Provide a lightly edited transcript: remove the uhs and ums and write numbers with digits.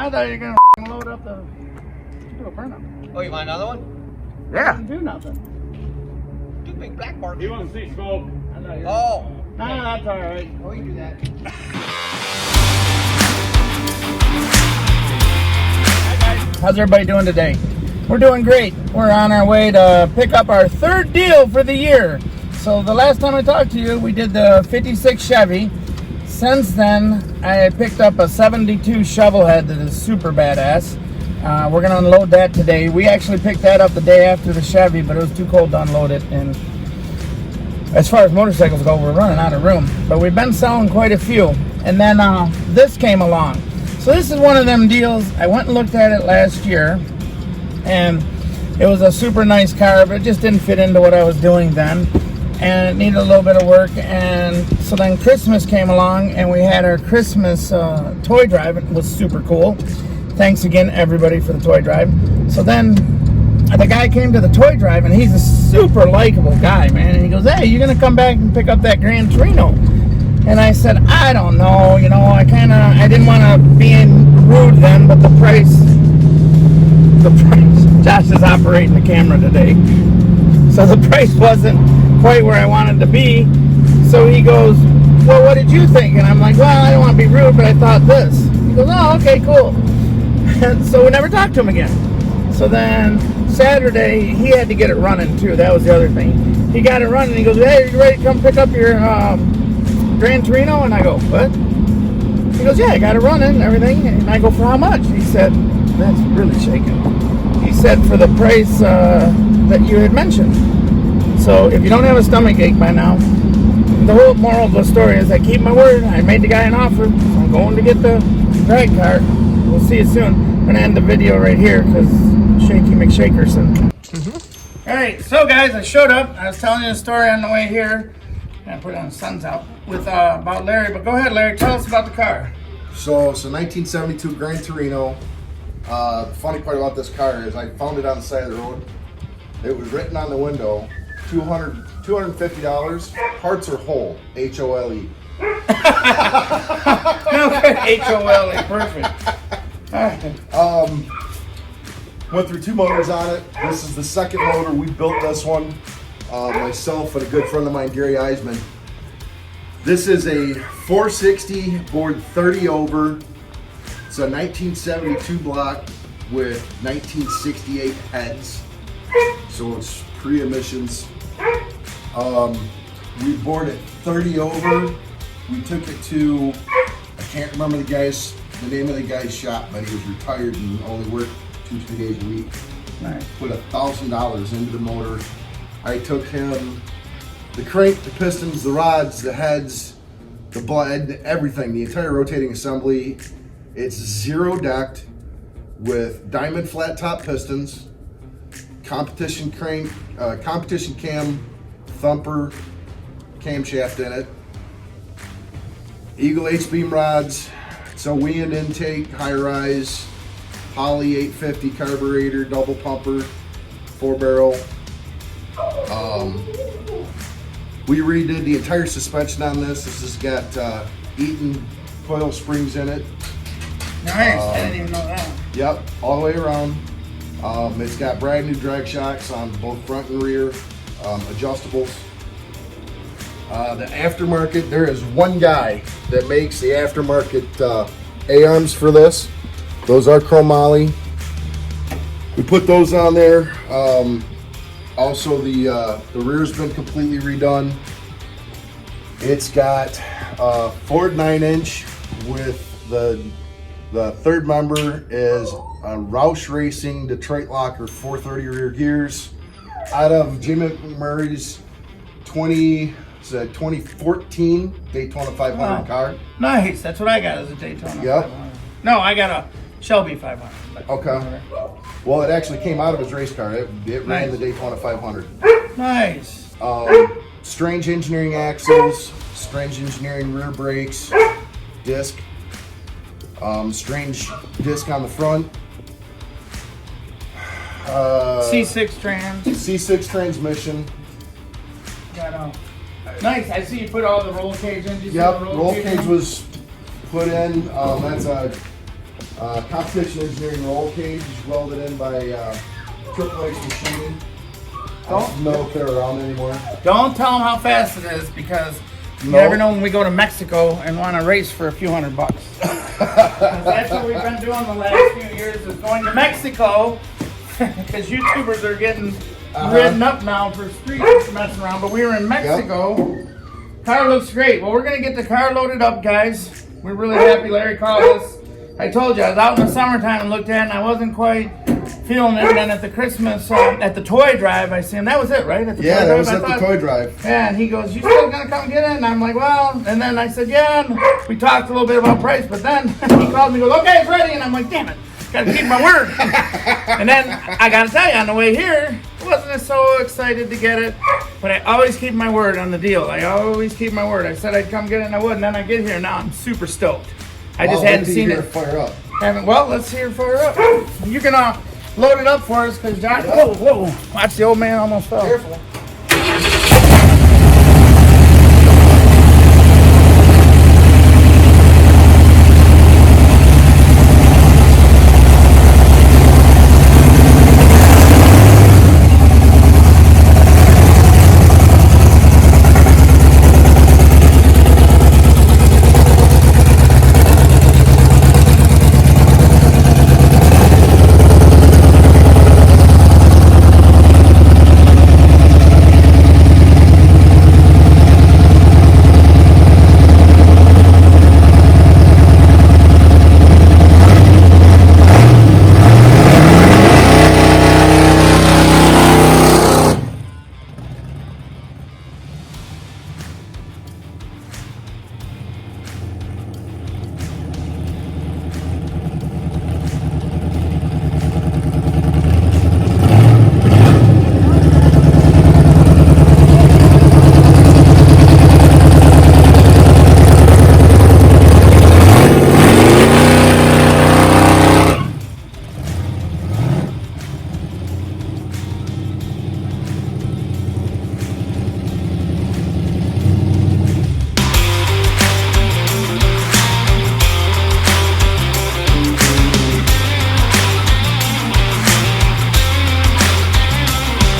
I thought you were gonna load up the do a burnout. Oh, you want another one? Yeah. Didn't do nothing. Two big black marks. He wants to see smoke. Oh. No, that's all right. Oh, you do that. Hi guys. How's everybody doing today? We're doing great. We're on our way to pick up our third deal for the year. So the last time I talked to you, we did the 56 Chevy. Since then, I picked up a 72 Shovelhead that is super badass. We're gonna unload that today. We actually picked that up the day after the Chevy, but it was too cold to unload it. And as far as motorcycles go, we're running out of room. But we've been selling quite a few. And then this came along. So this is one of them deals. I went and looked at it last year, and it was a super nice car, but it just didn't fit into what I was doing then, and it needed a little bit of work. And so then Christmas came along, and we had our Christmas toy drive. It was super cool. Thanks again, everybody, for the toy drive. So then the guy came to the toy drive, and he's a super likable guy, man. And he goes, "Hey, you gonna come back and pick up that Gran Torino?" And I said, "I don't know, you know, I didn't want to be rude then, but the price, Josh is operating the camera today, so the price wasn't quite where I wanted to be." So he goes, "Well, what did you think?" And I'm like, "Well, I don't want to be rude, but I thought this." He goes, "Oh, okay, cool." And so we never talked to him again. So then Saturday, he had to get it running too. That was the other thing. He got it running. He goes, "Hey, are you ready to come pick up your Gran Torino?" And I go, "What?" He goes, "Yeah, I got it running and everything." And I go, "For how much?" He said, "That's really shaking." He said, "For the price that you had mentioned." So if you don't have a stomach ache by now, the whole moral of the story is I keep my word. I made the guy an offer. So I'm going to get the drag car. We'll see you soon. I'm going to end the video right here because Shaky McShakerson. All right, so guys, I showed up. I was telling you a story on the way here. I put on the sun's out with about Larry. But go ahead, Larry. Tell us about the car. So it's a 1972 Gran Torino. The funny part about this car is I found it on the side of the road. It was written on the window, $250. Parts are whole, H-O-L-E. Okay, H-O-L-E, perfect. All right. Went through 2 motors on it. This is the second motor. We built this one, myself and a good friend of mine, Gary Eisman. This is a 460 bored 30 over. It's a 1972 block with 1968 heads. So it's pre-emissions. We bored it 30 over. We took it to, I can't remember the name of the guy's shop, but he was retired and only worked 2-3 days a week. Nice. Put $1,000 into the motor. I took him the crank, the pistons, the rods, the heads, the blade, everything, the entire rotating assembly. It's zero decked with diamond flat top pistons, competition crank, competition cam, thumper camshaft in it, Eagle H-beam rods, it's a wind intake, high rise, Holley 850 carburetor, double pumper, 4-barrel. We redid the entire suspension on this. This has got Eaton coil springs in it. Nice, I didn't even know that. Yep, all the way around. It's got brand new drag shocks on both front and rear, adjustables. The aftermarket, there is one guy that makes the aftermarket A-arms for this. Those are chromoly. We put those on there. Also, the rear's been completely redone. It's got Ford 9-inch with the third member is a Roush Racing Detroit Locker 430 rear gears out of Jim McMurray's 2014 Daytona 500 car. Nice, that's what I got as a Daytona Yep. 500. No, I got a Shelby 500. But Okay. Well, it actually came out of his race car. It ran Nice. the Daytona 500. Nice. Strange engineering axles, strange engineering rear brakes, disc, strange disc on the front. C6 trans. C6 transmission. Nice. I see you put all the roll cage in. Did you see Yep, the roll cage in? was put in. That's a Competition engineering roll cage welded in by Triple X Machining. I don't know if they're around anymore. Don't tell them how fast it is, because you No. never know when we go to Mexico and want to race for a few $100. 'Cause that's what we've been doing the last few years, is going to Mexico, because YouTubers are getting ridden up now for streets messing around. But we were in Mexico. Car looks great. Well, we're going to get the car loaded up, guys. We're really happy Larry called us. I told you, I was out in the summertime and looked at it, and I wasn't quite feeling it. And then at the Christmas, at the toy drive, I see him. That was it, right? At the Yeah, toy that drive, was I at the thought. toy drive. Yeah, and he goes, "You still gonna come get it?" And I'm like, "Well," and then I said, "Yeah." And we talked a little bit about price, but then he called me and goes, "Okay, it's ready." And I'm like, "Damn it, gotta keep my word." And then I gotta tell you, on the way here, I wasn't so excited to get it, but I always keep my word on the deal. I always keep my word. I said I'd come get it, and I would, and then I get here, now I'm super stoked. I just hadn't seen it. Fire up. Well, let's see her fire up. You're gonna load it up for us, because Josh, whoa, watch, the old man almost fell. Careful.